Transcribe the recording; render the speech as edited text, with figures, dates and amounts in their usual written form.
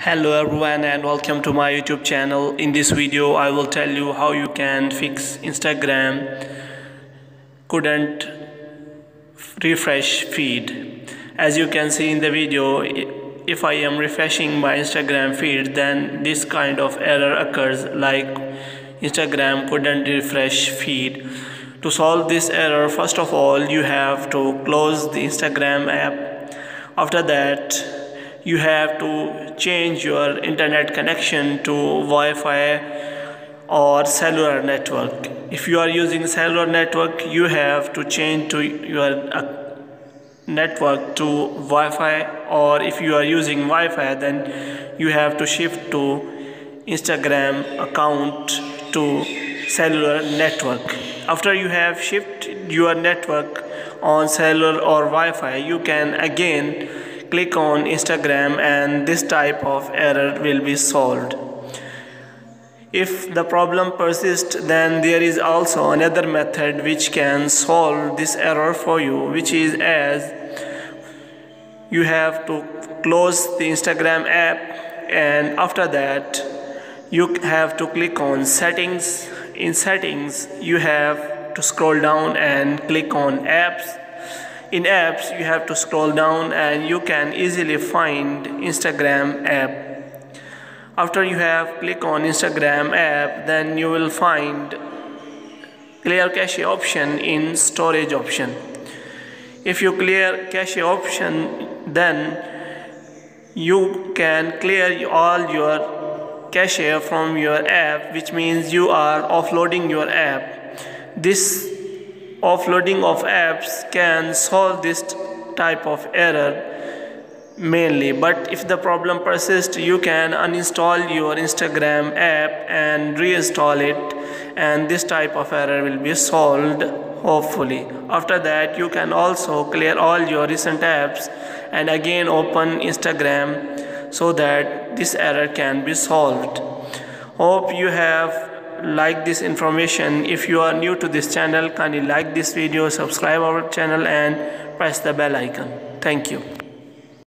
Hello everyone and welcome to my YouTube channel. In this video I will tell you how you can fix Instagram couldn't refresh feed. As you can see in the video, if I am refreshing my Instagram feed, then this kind of error occurs, like Instagram couldn't refresh feed. To solve this error, first of all you have to close the Instagram app. After that you have to change your internet connection to Wi-Fi or cellular network. If you are using cellular network, you have to change to your network to Wi-Fi, or if you are using Wi-Fi, then you have to shift to Instagram account to cellular network. After you have shifted your network on cellular or Wi-Fi, you can again click on Instagram and this type of error will be solved. If the problem persists, then there is also another method which can solve this error for you, which is as you have to close the Instagram app, and after that you have to click on settings. In settings you have to scroll down and click on apps. In apps you have to scroll down and you can easily find Instagram app. After you have clicked on Instagram app, then you will find clear cache option in storage option. If you clear cache option, then you can clear all your cache from your app, which means you are offloading your app. This offloading of apps can solve this type of error mainly, but if the problem persists, you can uninstall your Instagram app and reinstall it, and this type of error will be solved hopefully. After that you can also clear all your recent apps and again open Instagram so that this error can be solved. Hope you have like this information. If you are new to this channel, kindly like this video, subscribe our channel and press the bell icon. Thank you.